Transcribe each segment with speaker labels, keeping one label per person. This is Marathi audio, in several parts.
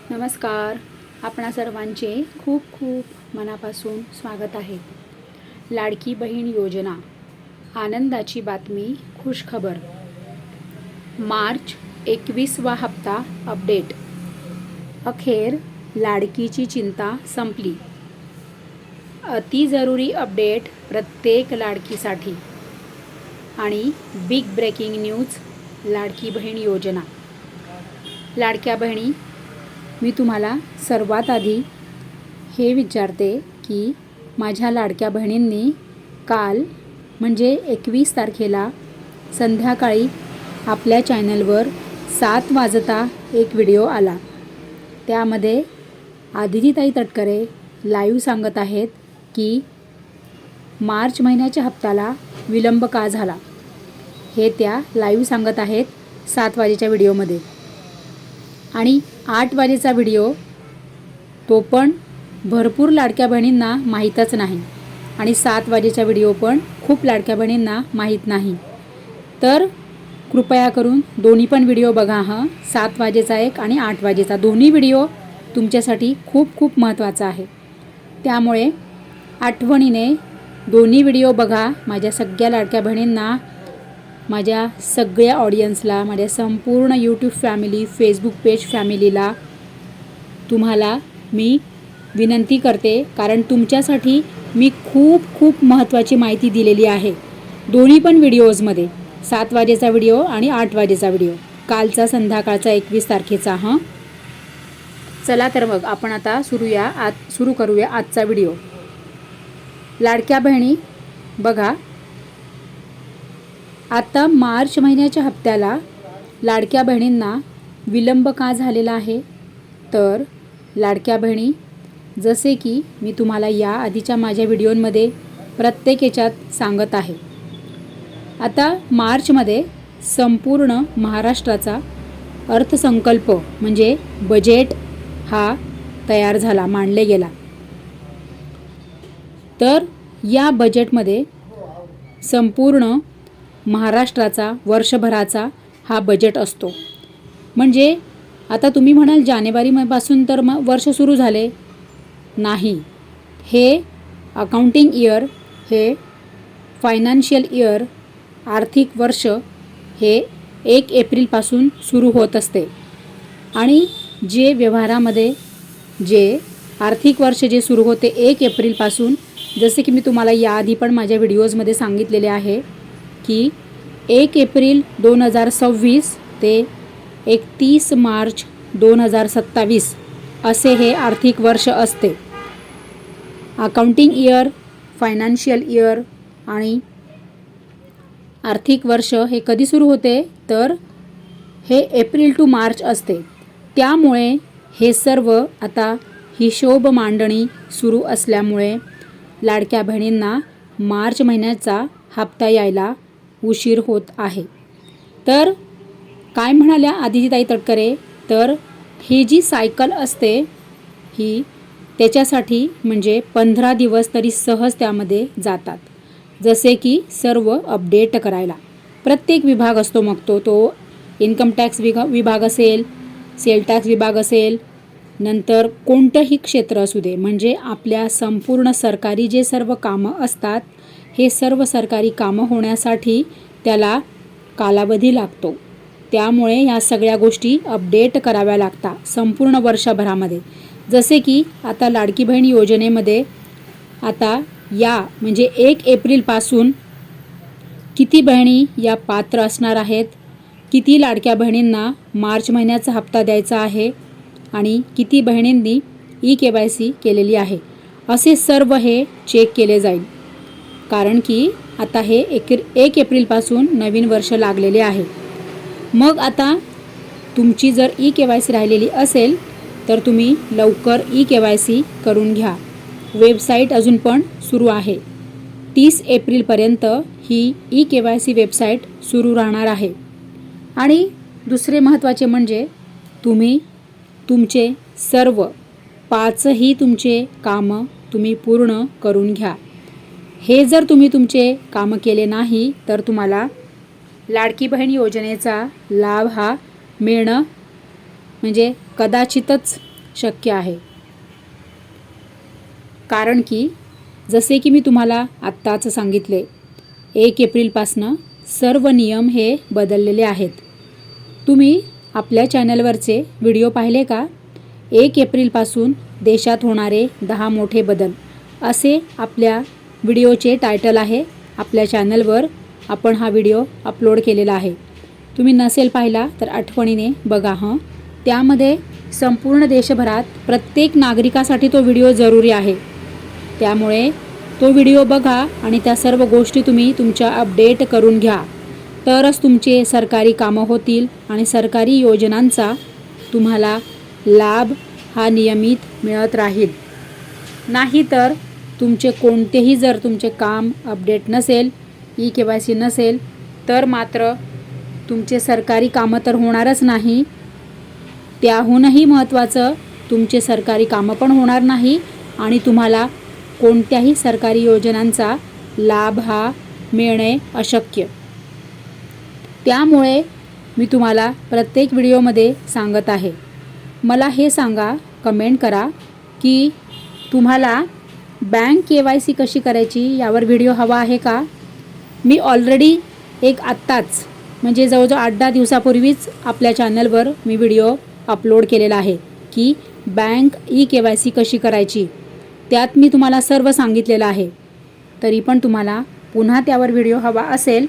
Speaker 1: नमस्कार. आपणा सर्वांचे खूप खूप मनापासून स्वागत आहे. लाडकी बहीण योजना, आनंदाची बातमी, खुशखबर. मार्च 21वा हप्ता अपडेट. अखेर लाडकीची चिंता संपली. अति जरुरी अपडेट प्रत्येक लाडकीसाठी. आणि big breaking news, Ladki Bahin योजना. लाडक्या बहिणी, मी तुम्हाला सर्वात आधी हे विचारते की माझ्या लाडक्या बहिणींनी काल म्हणजे 21 तारखेला संध्याकाळी आपल्या चॅनलवर 7 वाजता एक व्हिडिओ आला. त्यामध्ये आदितीताई तटकरे लाईव्ह सांगत आहेत की मार्च महिन्याच्या हप्त्याला विलंब का झाला. हे त्या लाईव्ह सांगत आहेत 7 वाजेच्या व्हिडिओमध्ये. आणि 8 वाजेचा व्हिडिओ तो पण भरपूर लाडक्या बहिणींना माहीतच नाही. आणि 7 वाजेचा व्हिडिओ पण खूप लाडक्या बहिणींना माहीत नाही. तर कृपया करून दोन्ही पण व्हिडिओ बघा. 7 वाजेचा एक आणि 8 वाजेचा दोन्ही व्हिडिओ तुमच्यासाठी खूप खूप महत्त्वाचा आहे. त्यामुळे आठवणीने दोन्ही व्हिडिओ बघा. माझ्या सगळ्या लाडक्या बहिणींना, माझ्या सगळ्या ऑडियन्सला, माझ्या संपूर्ण यूट्यूब फॅमिली, फेसबुक पेज फॅमिलीला तुम्हाला मी विनंती करते, कारण तुमच्यासाठी मी खूप खूप महत्त्वाची माहिती दिलेली आहे दोन्ही पण व्हिडिओजमध्ये. 7 वाजेचा व्हिडिओ आणि 8 वाजेचा व्हिडिओ, कालचा संध्याकाळचा 21 तारखेचा. चला तर मग आपण आता सुरू करूया आजचा व्हिडिओ. लाडक्या बहिणी बघा, आता मार्च महिन्याच्या हप्त्याला लाडक्या बहिणींना विलंब का झालेला आहे. तर लाडक्या बहिणी, जसे की मी तुम्हाला या आधीच्या माझ्या व्हिडिओमध्ये प्रत्येक याच्यात सांगत आहे, आता मार्चमध्ये संपूर्ण महाराष्ट्राचा अर्थसंकल्प म्हणजे बजेट हा तयार झाला, मांडले गेला. तर या बजेटमध्ये संपूर्ण महाराष्ट्राचा वर्षभराचा हा बजेट असतो. म्हणजे आता तुम्ही म्हणाल जानेवारीपासून तर मग वर्ष सुरू झाले. नाही, हे अकाउंटिंग इयर, हे फायनान्शियल इयर, आर्थिक वर्ष हे 1 एप्रिलपासून सुरू होत असते. आणि जे व्यवहारामध्ये जे आर्थिक वर्ष जे सुरू होते 1 एप्रिलपासून, जसे की मी तुम्हाला याआधी पण माझ्या व्हिडिओजमध्ये सांगितलेले आहे की 1 एप्रिल 2026 ते 31 मार्च 2027 असे हे आर्थिक वर्ष असते. अकाउंटिंग इयर, फायनान्शियल इयर आणि आर्थिक वर्ष हे कधी सुरू होते, तर हे एप्रिल टू मार्च असते. त्यामुळे हे सर्व आता हिशोब मांडणी सुरू असल्यामुळे लाडक्या बहिणींना मार्च महिन्याचा हप्ता यायला उशीर होत आहे. तर काय म्हणाल्या आदितीताई तटकरे, तर ही जी सायकल असते ही त्याच्यासाठी म्हणजे 15 दिवस तरी सहज त्यामध्ये जातात. जसे की सर्व अपडेट करायला प्रत्येक विभाग असतो, मग तो इन्कम टॅक्स विभाग असेल, सेल टॅक्स विभाग असेल, नंतर कोणतंही क्षेत्र असू दे, म्हणजे आपल्या संपूर्ण सरकारी जे सर्व कामं असतात, हे सर्व सरकारी कामं होण्यासाठी त्याला कालावधी लागतो. त्यामुळे या सगळ्या गोष्टी अपडेट कराव्या लागतात संपूर्ण वर्षभरामध्ये. जसे की आता लाडकी बहीण योजनेमध्ये आता या म्हणजे 1 एप्रिलपासून किती बहिणी या पात्र असणार आहेत, किती लाडक्या बहिणींना मार्च महिन्याचा हप्ता द्यायचा आहे आणि किती बहिणींनी KYC केलेली आहे, असे सर्व हे चेक केले जाईल. कारण की आता हे 1 एप्रिलपासून नवीन वर्ष लागलेले आहे. मग आता तुमची जर KYC राहिलेली असेल तर तुम्ही लवकर KYC करून घ्या. वेबसाईट अजून पण सुरू आहे. 30 एप्रिलपर्यंत ही KYC वेबसाईट सुरू राहणार आहे. आणि दुसरे महत्त्वाचे म्हणजे तुम्ही तुमचे सर्व 5ही तुमचे कामं तुम्ही पूर्ण करून घ्या. हे जर तुम्ही तुमचे कामं केले नाही तर तुम्हाला लाडकी बहीण योजनेचा लाभ हा मिळणं म्हणजे कदाचितच शक्य आहे. कारण की जसे की मी तुम्हाला आत्ताच सांगितले, 1 एप्रिलपासनं सर्व नियम हे बदललेले आहेत. तुम्ही आपल्या चॅनलवरचे व्हिडिओ पाहिले का? 1 एप्रिलपासून देशात होणारे 10 मोठे बदल असे आपल्या व्हिडिओचे टायटल आहे. आपल्या चॅनलवर आपण हा व्हिडिओ अपलोड केलेला आहे. तुम्ही नसेल पाहिला तर आठवणीने बघा हं. त्यामध्ये संपूर्ण देशभरात प्रत्येक नागरिकासाठी तो व्हिडिओ जरुरी आहे. त्यामुळे तो व्हिडिओ बघा आणि त्या सर्व गोष्टी तुम्ही तुमच्या अपडेट करून घ्या. तरच तुमचे सरकारी कामं होतील आणि सरकारी योजनांचा तुम्हाला लाभ हा नियमित मिळत राहील. नाहीतर तुमचे कोणतेही जर तुमचे काम अपडेट नसेल, KYC नसेल, तर मात्र तुमचे सरकारी कामं तर होणारच नाही. त्याहूनही महत्त्वाचं तुमचे सरकारी कामं पण होणार नाही आणि तुम्हाला कोणत्याही सरकारी योजनांचा लाभ हा मिळणे अशक्य. त्यामुळे मी तुम्हाला प्रत्येक व्हिडिओमध्ये सांगत आहे. मला हे सांगा, कमेंट करा की तुम्हाला बँक KYC कशी करायची यावर व्हिडिओ हवा आहे का? मी ऑलरेडी एक आत्ताच म्हणजे जवळजवळ 8-10 दिवसापूर्वीच आपल्या चॅनलवर मी व्हिडिओ अपलोड केलेला आहे की बँक KYC कशी करायची. त्यात मी तुम्हाला सर्व सांगितलेलं आहे. तरी पण तुम्हाला पुन्हा त्यावर व्हिडिओ हवा असेल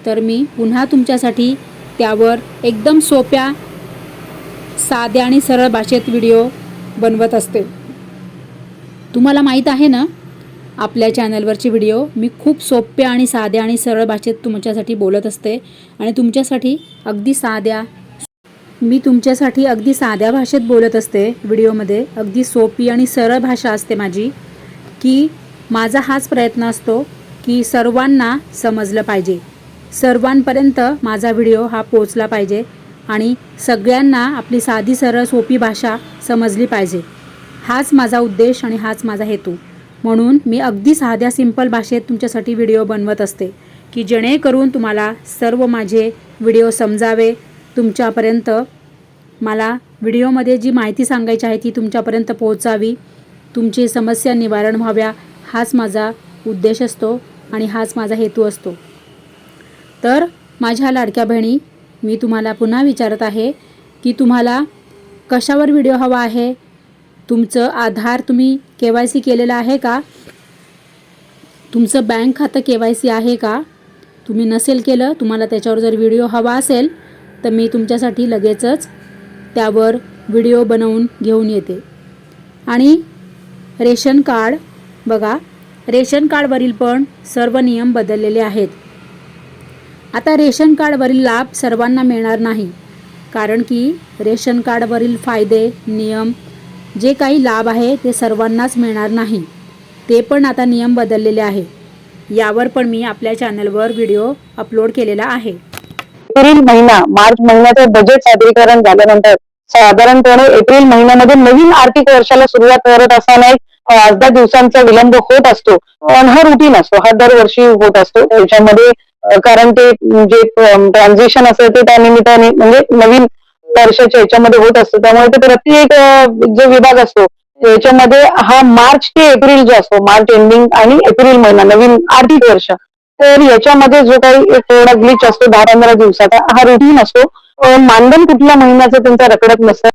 Speaker 1: तर मी पुन्हा तुमच्यासाठी त्यावर एकदम सोप्या, साध्या आणि सरळ भाषेत व्हिडिओ बनवत असते. तुम्हाला माहीत आहे ना, आपल्या चॅनलवरचे व्हिडिओ मी खूप सोप्या आणि साध्या आणि सरळ भाषेत तुमच्यासाठी बोलत असते आणि मी तुमच्यासाठी अगदी साध्या भाषेत बोलत असते. व्हिडिओमध्ये अगदी सोपी आणि सरळ भाषा असते माझी, की माझा हाच प्रयत्न असतो की सर्वांना समजलं पाहिजे, सर्वांपर्यंत माझा व्हिडिओ हा पोचला पाहिजे आणि सगळ्यांना आपली साधी सरळ सोपी भाषा समजली पाहिजे. हाच माझा उद्देश आणि हाच माझा हेतू. म्हणून मी अगदी साध्या सिंपल भाषेत तुमच्यासाठी व्हिडिओ बनवत असते की जेणेकरून तुम्हाला सर्व माझे व्हिडिओ समजावे. तुमच्यापर्यंत मला व्हिडिओमध्ये जी माहिती सांगायची आहे ती तुमच्यापर्यंत पोहोचावी, तुमची समस्या निवारण व्हाव्या, हाच माझा उद्देश असतो आणि हाच माझा हेतू असतो. तर माझ्या लाडक्या बहिणी, मी तुम्हाला पुन्हा विचारत आहे की तुम्हाला कशावर व्हिडिओ हवा आहे? तुमचं आधार तुम्ही KYC केलेलं आहे का? तुमचं बँक खातं KYC आहे का? तुम्ही नसेल केलं, तुम्हाला त्याच्यावर जर व्हिडिओ हवा असेल तर मी तुमच्यासाठी लगेचच त्यावर व्हिडिओ बनवून घेऊन येते. आणि रेशन कार्ड बघा, रेशन कार्डवरील पण सर्व नियम बदललेले आहेत. आता रेशन कार्डवरील लाभ सर्वांना मिळणार नाही, कारण की रेशन कार्डवरील फायदे, नियम, जे काही लाभ आहे ते सर्वांनाच मिळणार नाही. ते पण आता नियम बदललेले आहे. यावर पण मी आपल्या चॅनलवर व्हिडिओ अपलोड केलेला आहे.
Speaker 2: एप्रिल महिना, मार्च महिन्याचं बजेट सादरीकरण झाल्यानंतर साधारणपणे एप्रिल महिन्यामध्ये नवीन आर्थिक वर्षाला सुरुवात करत असताना एक 8-10 दिवसांचा विलंब होत असतो. पण हा रुटीन असतो, हा दरवर्षी होत असतो. त्याच्यामध्ये कारण ते जे ट्रान्झिशन असतं ते त्या निमित्ताने म्हणजे नवीन वर्षाच्या याच्यामध्ये होत असतं. त्यामुळे ते प्रत्येक जो विभाग असतो त्याच्यामध्ये हा मार्च ते एप्रिल जो असतो, मार्च एंडिंग आणि एप्रिल महिना नवीन आर्थिक वर्ष, तर याच्यामध्ये जो काही थोडा ग्लिच असतो 10-15 दिवसाचा, हा रुटीन असतो. मानधन कुठल्या महिन्याचं त्यांचा रखडत नसतं.